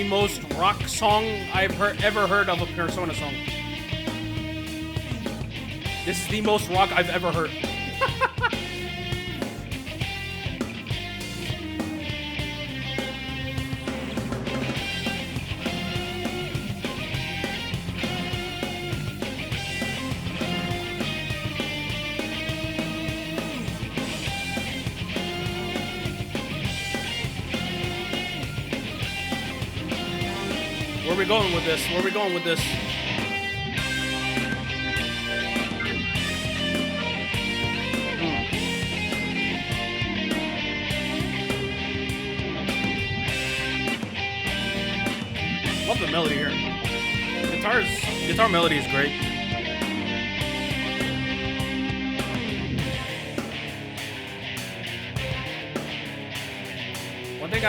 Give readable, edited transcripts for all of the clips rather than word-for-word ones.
the most rock song I've ever heard of a Persona song. This is the most rock I've ever heard. Where are we going with this? Where are we going with this? Love the melody here. Guitar melody is great. One thing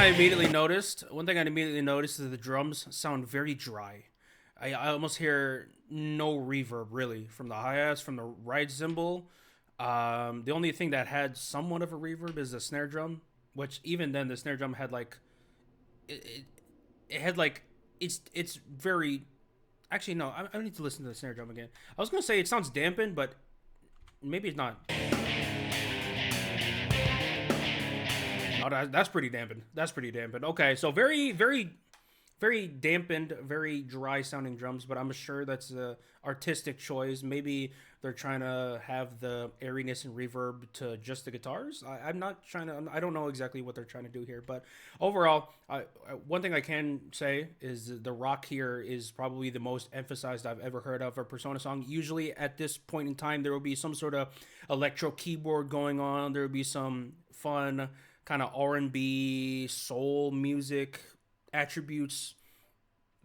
I immediately noticed is the drums sound very dry. I almost hear no reverb really from the hi-hats, from the ride cymbal. The only thing that had somewhat of a reverb is the snare drum, which even then the snare drum had like it had like it's very. Actually, no. I need to listen to the snare drum again. I was gonna say it sounds dampened, but maybe it's not. Oh, that's pretty dampened. That's pretty dampened. Okay, so very, very, very dampened, very dry sounding drums, but I'm sure that's a artistic choice. Maybe they're trying to have the airiness and reverb to just the guitars. I'm not trying to. I don't know exactly what they're trying to do here, but overall, one thing I can say is the rock here is probably the most emphasized I've ever heard of a Persona song. Usually, at this point in time, there will be some sort of electro keyboard going on. There will be some fun kind of R&B soul music attributes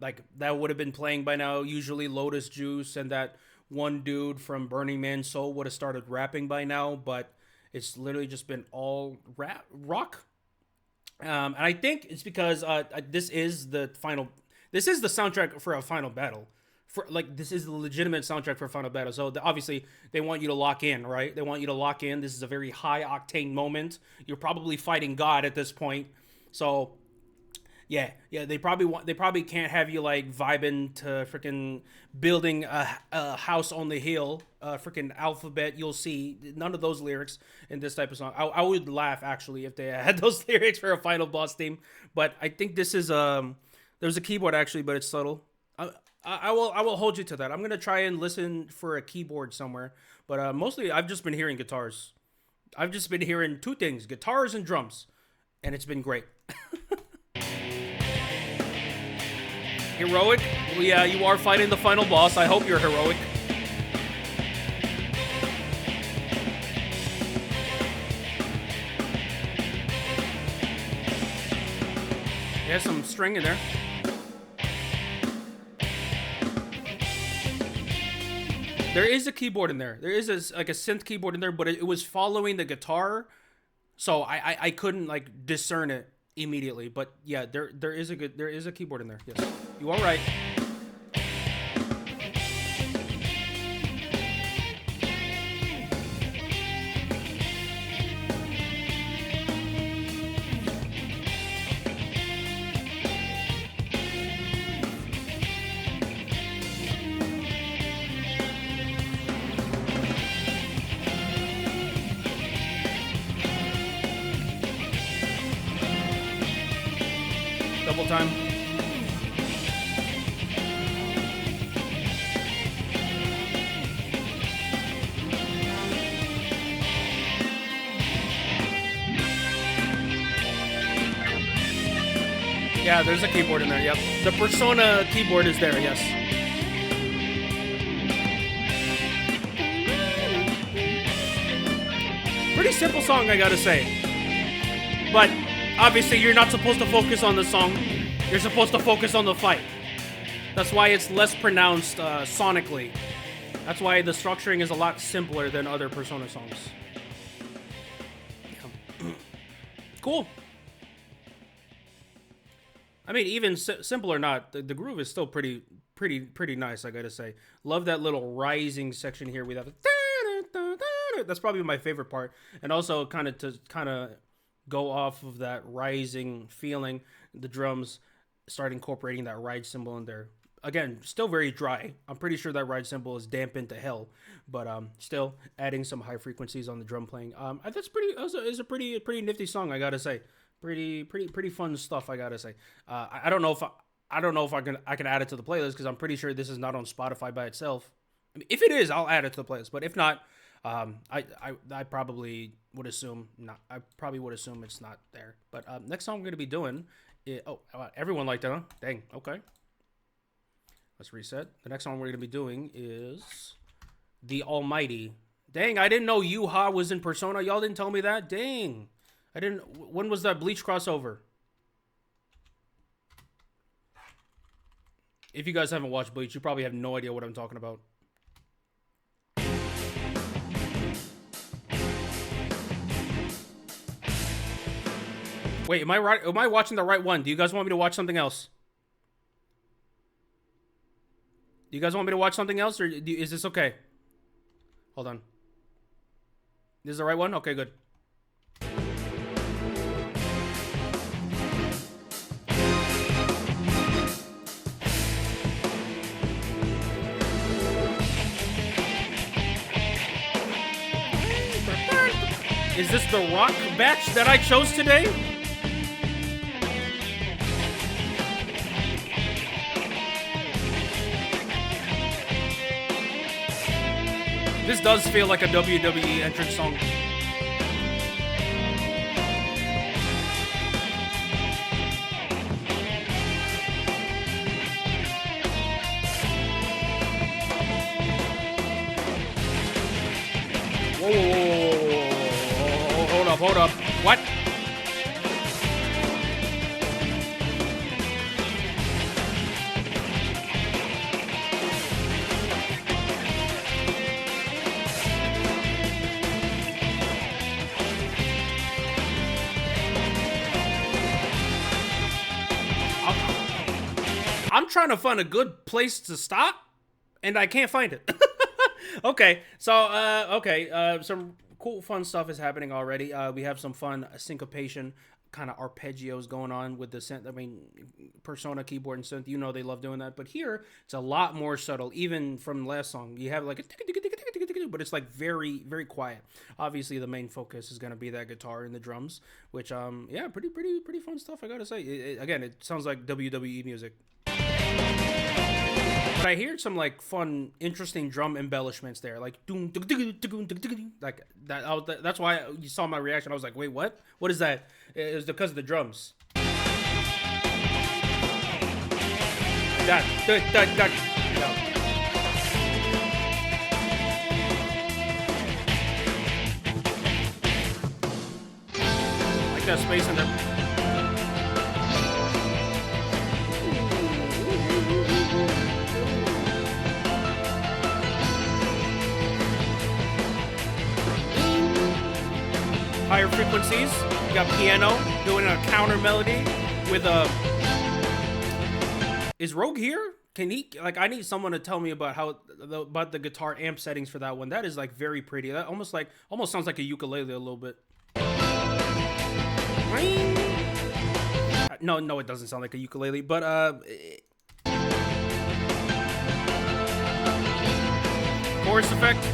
like that would have been playing by now. Usually Lotus Juice and that one dude from Burning Man Soul would have started rapping by now, but it's literally just been all rock. And I think it's because this is the soundtrack for a final battle. This is the legitimate soundtrack for Final Battle. So obviously they want you to lock in, right? They want you to lock in. This is a very high octane moment. You're probably fighting God at this point. So yeah, they probably can't have you like vibing to freaking building a house on the hill, freaking alphabet. You'll see none of those lyrics in this type of song. I would laugh actually if they had those lyrics for a final boss theme. But I think this is there's a keyboard actually, but it's subtle. I will hold you to that. I'm gonna try and listen for a keyboard somewhere, but mostly I've just been hearing guitars. I've just been hearing two things: guitars and drums, and it's been great. Heroic? Well, yeah, you are fighting the final boss. I hope you're heroic. There's some string in there. There is a keyboard in there. There is like a synth keyboard in there, but it was following the guitar, so I couldn't like discern it immediately. But yeah, there is a keyboard in there. Yes, you are right. Double time. Yeah, there's a keyboard in there, yep. The Persona keyboard is there, yes. Pretty simple song, I gotta say. But obviously, you're not supposed to focus on the song. You're supposed to focus on the fight. That's why it's less pronounced sonically. That's why the structuring is a lot simpler than other Persona songs. Yeah. Cool. I mean, even simple or not, the groove is still pretty nice, I gotta say. Love that little rising section here. We have that's probably my favorite part, and also kind of go off of that rising feeling. The drums start incorporating that ride cymbal in there. Again, still very dry. I'm pretty sure that ride cymbal is dampened to hell, but still adding some high frequencies on the drum playing. That's pretty. Is a pretty nifty song, I gotta say. Pretty fun stuff, I gotta say. I don't know if I can add it to the playlist because I'm pretty sure this is not on Spotify by itself. I mean, if it is, I'll add it to the playlist. But if not, I probably would assume not. I probably would assume it's not there. But next song I'm gonna be doing. Everyone liked it, huh? Dang. Okay. Let's reset. The next song we're gonna be doing is The Almighty. Dang, I didn't know Yuha was in Persona. Y'all didn't tell me that. Dang, I didn't. When was that Bleach crossover? If you guys haven't watched Bleach, you probably have no idea what I'm talking about. Wait, am I right? Am I watching the right one? Do you guys want me to watch something else? Do you guys want me to watch something else, or is this okay? Hold on. This is the right one? Okay, good. Is this the rock batch that I chose today? This does feel like a WWE entrance song. Whoa. Hold up. What? I'm trying to find a good place to stop, and I can't find it. Okay, so, some cool, fun stuff is happening already. We have some fun syncopation kind of arpeggios going on with the synth. I mean, Persona keyboard and synth, you know they love doing that. But here, it's a lot more subtle, even from the last song. You have like a but it's like very, very quiet. Obviously, the main focus is going to be that guitar and the drums, which, yeah, pretty fun stuff, I gotta say. Again, it sounds like WWE music. But I hear some like fun, interesting drum embellishments there, like like that. That's why you saw my reaction. I was like, "Wait, what? What is that?" It was because of the drums. That. Like that space in there. Higher frequencies. You got piano doing a counter melody with a. Is Rogue here? Can he like? I need someone to tell me about about the guitar amp settings for that one. That is like very pretty. That almost sounds like a ukulele a little bit. No, it doesn't sound like a ukulele, but chorus effect.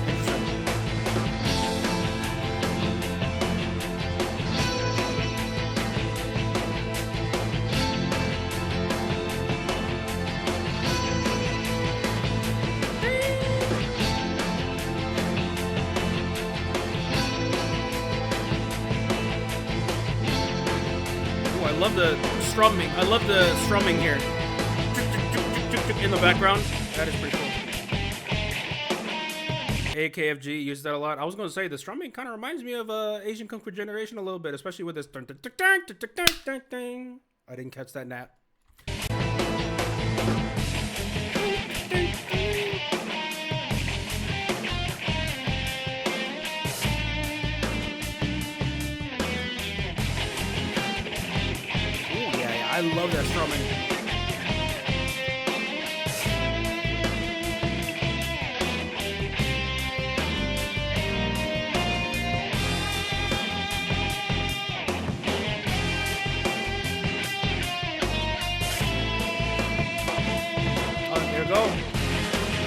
I love the strumming here in the background. That is pretty cool. AKFG uses that a lot. I was going to say the strumming kind of reminds me of Asian Kung Fu Generation a little bit, especially with this. I didn't catch that nap. I love that strumming.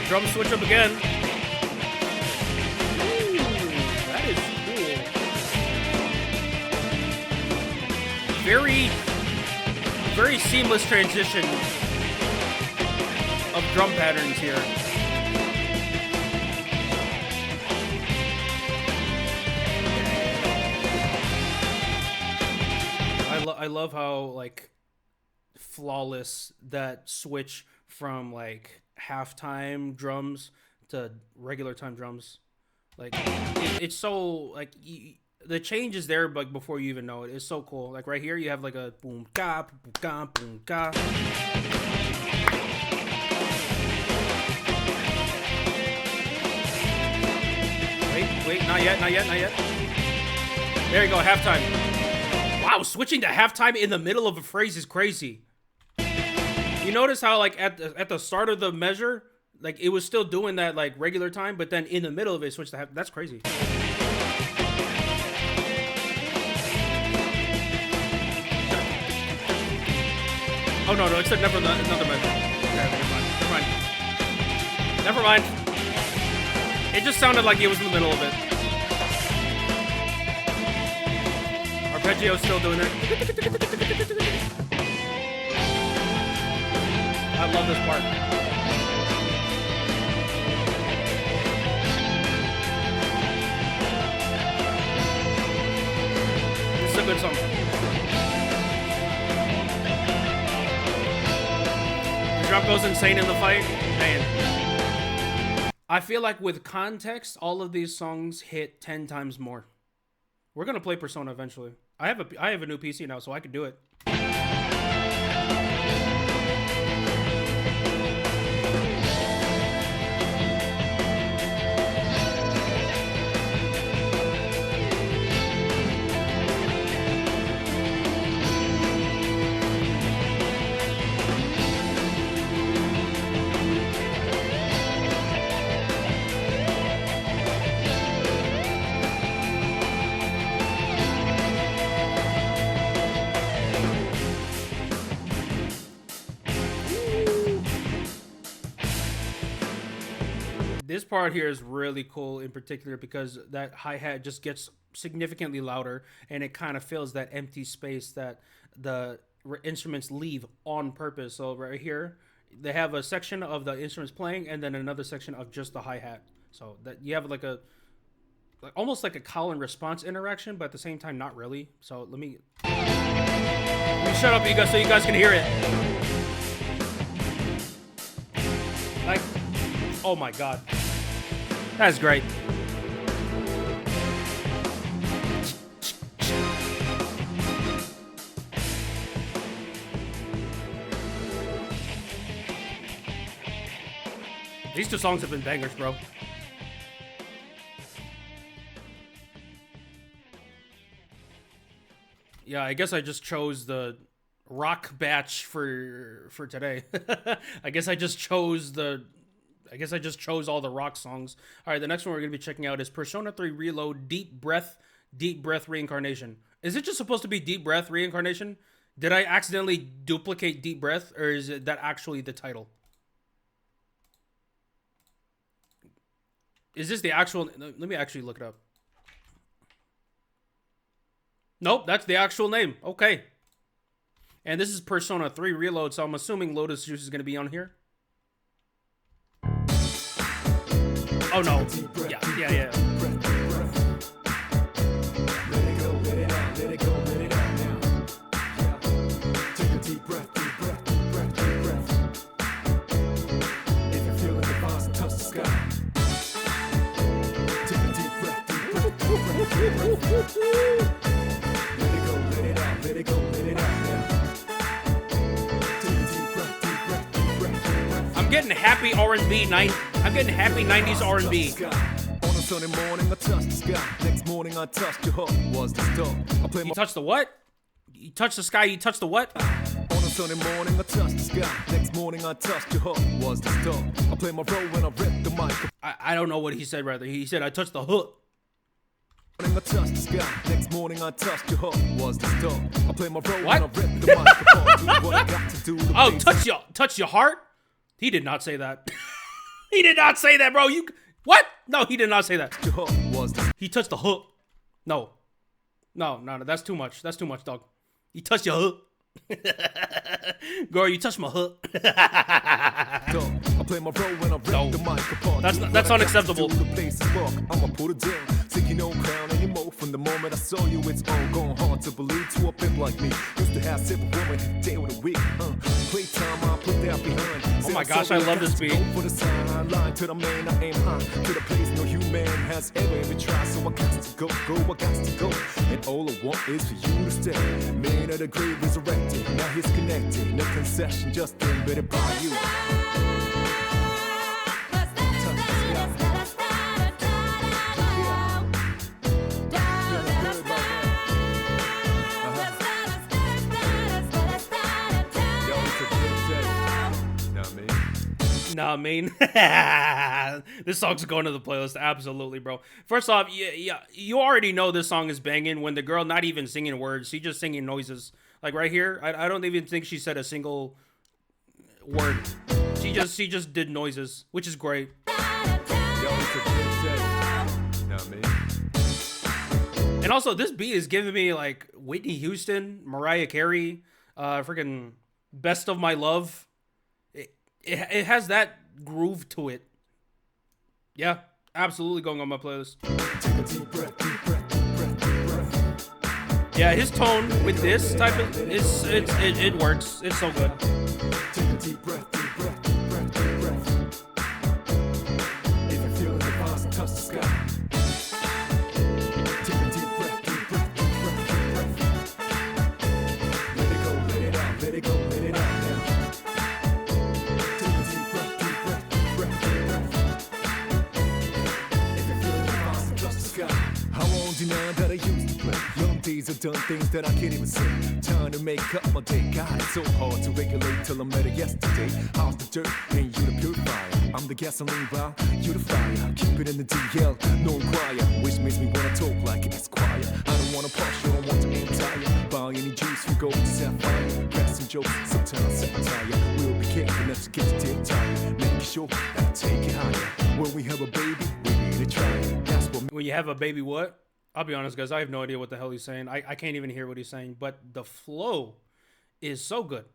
Drum switch up again. Ooh, that is cool. Very seamless transition of drum patterns here. I love how like flawless that switch from like halftime drums to regular time drums. Like it's so like the change is there, but before you even know it, it's so cool. Like right here, you have like a boom ka boom ka boom ka. Wait, not yet. There you go, halftime. Wow, switching to halftime in the middle of a phrase is crazy. You notice how like at the start of the measure, like it was still doing that like regular time, but then in the middle of it, switched to half. That's crazy. Oh no, it's another measure. Okay, never mind. It just sounded like it was in the middle of it. Arpeggio's still doing it. I love this part. This is a good song. The drum goes insane in the fight. Man. I feel like with context, all of these songs hit 10 times more. We're gonna play Persona eventually. I have a new PC now, so I can do it. This part here is really cool in particular because that hi-hat just gets significantly louder and it kind of fills that empty space that the instruments leave on purpose. So right here, they have a section of the instruments playing and then another section of just the hi-hat. So that you have like almost like a call and response interaction, but at the same time, not really. So let me shut up, you guys, so you guys can hear it. Like, oh my God. That's great. These two songs have been bangers, bro. Yeah, I guess I just chose the rock batch for today. I guess I just chose all the rock songs. All right, the next one we're going to be checking out is Persona 3 Reload Deep Breath Reincarnation. Is it just supposed to be Deep Breath Reincarnation? Did I accidentally duplicate Deep Breath, or is that actually the title? Is this the actual... Let me actually look it up. Nope, that's the actual name. Okay. And this is Persona 3 Reload, so I'm assuming Lotus Juice is going to be on here. Oh no. Yeah. I'm getting happy R&B I'm getting happy 90s R&B. On a Sunday morning, I touched the sky. Next morning, I touched your heart. Was the start. You touched the what? You touched the sky, you touched the what? On a Sunday morning, I touched the sky. Next morning, I touched your heart. Was the start. I play my role when I rip the mic. I don't know what he said rather. He said I touched the hook. I touched the sky. Next morning, I touched your heart. Was the start. I play my role what? when I rip the mic. Do what I got to do. Oh, touch your heart? He did not say that. He did not say that. On a Sunday morning, I touched the sky. Next morning, I touched your heart. Was the start. I play my role when I rip the mic. I rip the mic. Do what I got to do. Oh, touch your heart? He did not say that. He did not say that, bro. You what? No, he did not say that. Your heart was the He touched the hook. No. No, that's too much. That's too much, dog. He touched your hook. Girl, you touched my hook. dog. I play my role when I rip No. the mic apart. That's unacceptable. The place is rock. I'ma put it down. Taking no crown anymore. From the moment I saw you, it's all gone hard to believe to a pimp like me. Used to have several women day with a week. Playtime, I put that behind. Oh my gosh, I love this beat. Go for the sideline to the man, I aim high. To the place no human has ever tried. So I got to go, I got to go. And all I want is for you to stay. Man of the grave resurrected. Now he's connected. No concession, just embedded by you. Nah, I mean, this song's going to the playlist, absolutely, bro. First off, yeah, you already know this song is banging when the girl not even singing words, she's just singing noises. Like right here, I don't even think she said a single word. She just did noises, which is great. And also, this beat is giving me like Whitney Houston, Mariah Carey, freaking Best of My Love. It has that groove to it. Yeah, absolutely going on my playlist. Yeah, his tone with this type of it works. It's so good. Take a deep breath, deep breath, deep breath, deep breath. If you feel the vibes and touch the sky. Take a deep breath, deep breath, deep breath, deep breath. Let it go, let it out, let it go, let it out now. Take a deep breath, deep breath, deep breath, deep breath. If you feel the vibes and touch the sky. I won't deny that I used to play. Young days I've done things that I can't even say. Time to make up my day. God, it's so hard to regulate till I met her yesterday. How's the dirt and you the purifier? I'm the gasoline vial, you the fire. Keep it in the DL, no choir. Which makes me wanna talk like it's quiet. I don't wanna push, I don't want to entire. Buy any juice from gold to sapphire. Crack some jokes, sometimes set tire. We'll be careful enough to get the dick tired. Making sure that I take it higher. When we have a baby, we need to try it. That's what When you have a baby, what? I'll be honest, guys. I have no idea what the hell he's saying. I can't even hear what he's saying. But the flow is so good.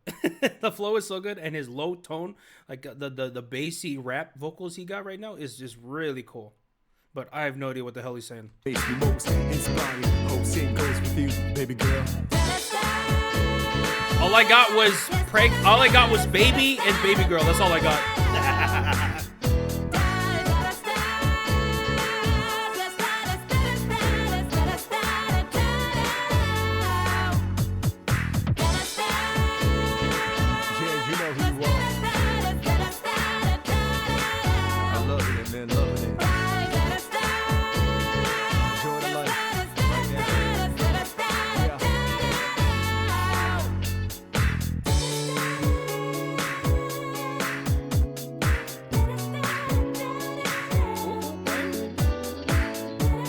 The flow is so good, and his low tone, like the bassy rap vocals he got right now, is just really cool. But I have no idea what the hell he's saying. makes me most inspired. Hope same goes with you, baby girl. All I got was All I got was baby and baby girl. That's all I got. Yeah, you know who you are. I'm loving it, man, loving it. Enjoy the life right now. Yeah.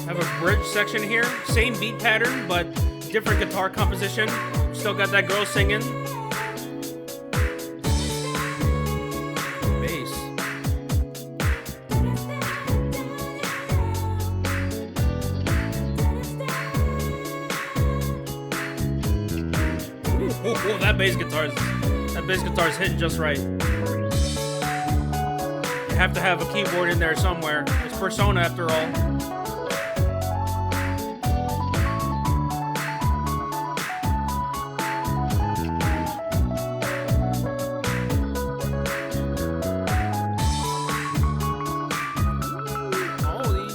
Have a bridge section here. Same beat pattern, but different guitar composition. Still got that girl singing. Bass. Ooh, that bass guitar's hitting just right. You have to have a keyboard in there somewhere. It's Persona after all.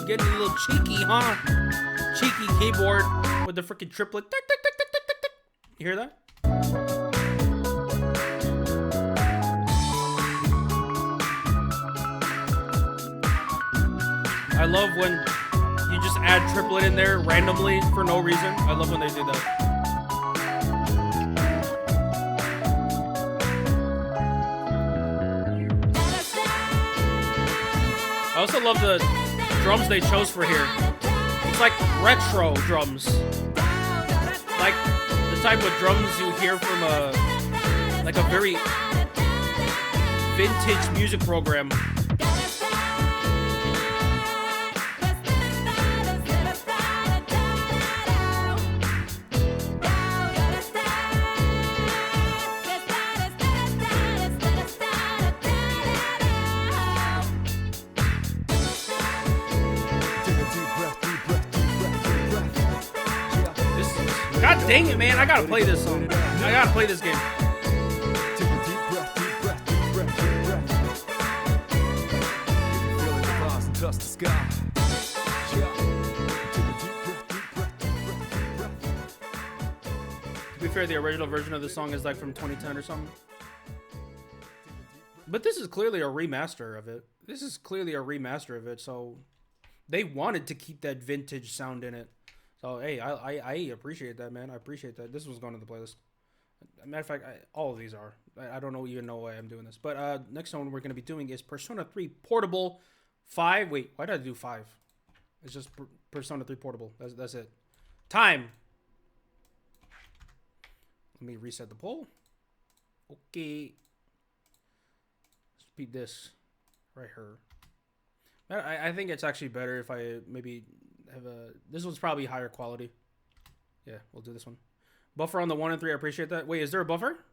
Getting a little cheeky, huh? Cheeky keyboard with the freaking triplet. Tick, tick, tick, tick, tick, tick, tick. You hear that? I love when you just add triplet in there randomly for no reason. I love when they do that. I also love the drums they chose for here. It's like retro drums, like the type of drums you hear from a very vintage music program. Dang it, man. I gotta play this song. I gotta play this game. Take a deep breath, deep breath, deep breath, deep breath. Feel it rise and touch the sky. Yeah. Take a deep breath, deep breath, deep breath, deep breath. To be fair, the original version of the song is like from 2010 or something. But this is clearly a remaster of it. This is clearly a remaster of it, so they wanted to keep that vintage sound in it. So, hey, I appreciate that, man. I appreciate that. This was going to the playlist. Matter of fact, all of these are. I don't even know why I'm doing this. But next one we're going to be doing is Persona 3 Portable 5. Wait, why did I do 5? It's just Persona 3 Portable. That's it. Time. Let me reset the poll. Okay. Let's beat this right here. I think it's actually better if I maybe have a... This one's probably higher quality. Yeah, we'll do this one. Buffer on the 1 and 3. I appreciate that. Wait, is there a buffer?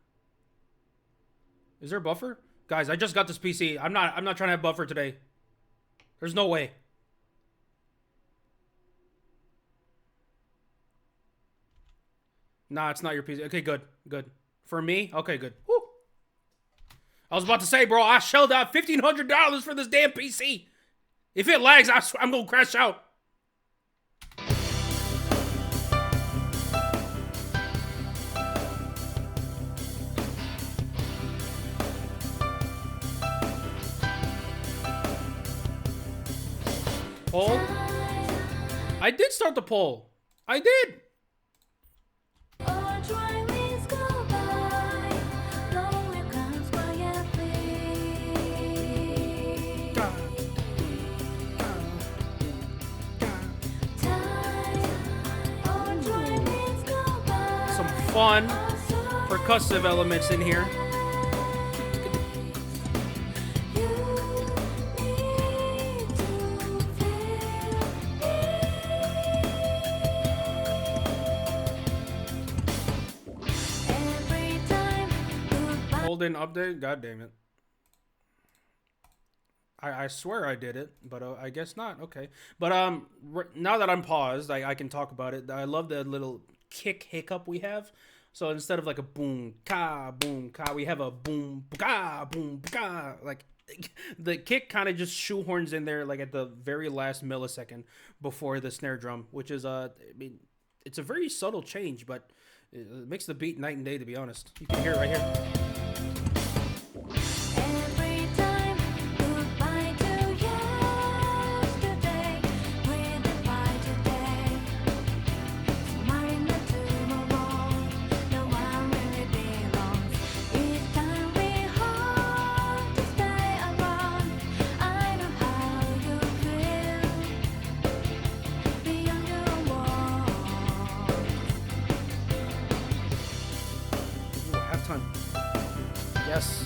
Is there a buffer? Guys, I just got this PC. I'm not trying to have buffer today. There's no way. Nah, it's not your PC. Okay, good. Good. For me? Okay, good. Woo. I was about to say, bro, I shelled out $1,500 for this damn PC. If it lags, I'm going to crash out. Poll? I did start the poll. I did. Some fun percussive elements in here. Didn't update? God damn it. I swear I did it, but I guess not. Okay. But now that I'm paused, I can talk about it. I love the little kick hiccup we have. So instead of like a boom, ka, we have a boom, ka, boom, ka. Like the kick kind of just shoehorns in there like at the very last millisecond before the snare drum, which is I mean, it's a very subtle change, but it makes the beat night and day, to be honest. You can hear it right here. Yes.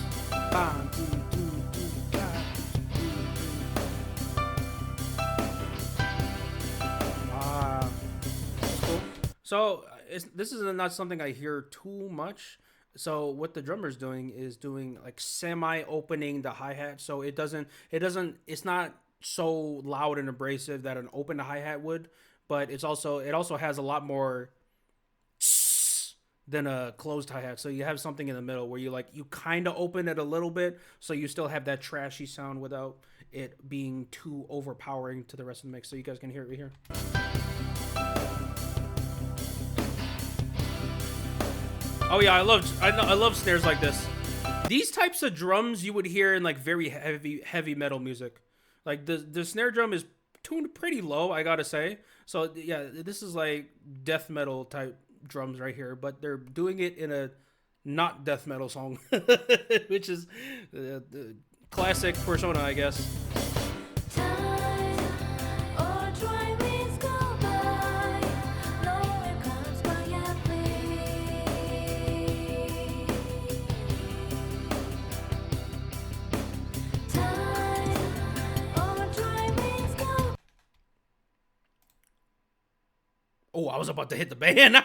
Cool. So this is not something I hear too much. So what the drummer's doing is doing like semi-opening the hi-hat. So it's not so loud and abrasive that an open hi-hat would, but it also has a lot more than a closed hi-hat. So you have something in the middle where you kind of open it a little bit, so you still have that trashy sound without it being too overpowering to the rest of the mix. So you guys can hear it right here. Oh yeah, I love snares like this. These types of drums you would hear in like very heavy metal music. Like the snare drum is tuned pretty low, I gotta say. So yeah, this is like death metal type drums right here, but they're doing it in a not death metal song, which is the classic Persona, I guess. Oh, I was about to hit the band.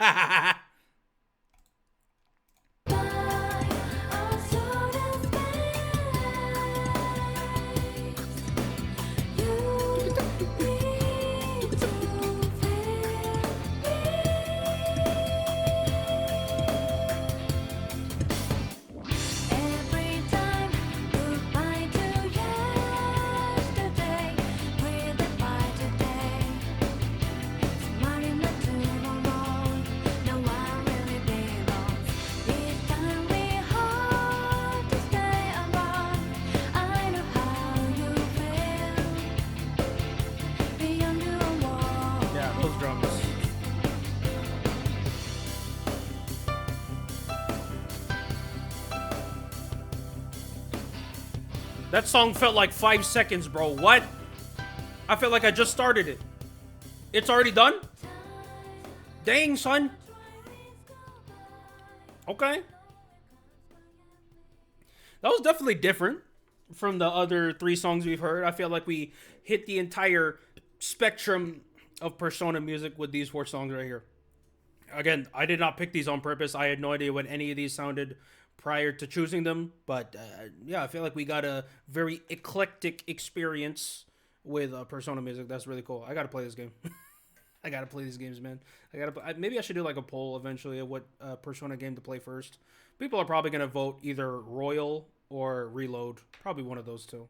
That song felt like 5 seconds, bro. What? I felt like I just started it. It's already done? Dang, son. Okay. That was definitely different from the other 3 songs we've heard. I feel like we hit the entire spectrum of Persona music with these 4 songs right here. Again, I did not pick these on purpose. I had no idea what any of these sounded prior to choosing them. But yeah, I feel like we got a very eclectic experience with Persona music. That's really cool. I got to play this game. I got to play these games, man. Maybe I should do like a poll eventually of what Persona game to play first. People are probably going to vote either Royal or Reload. Probably one of those two.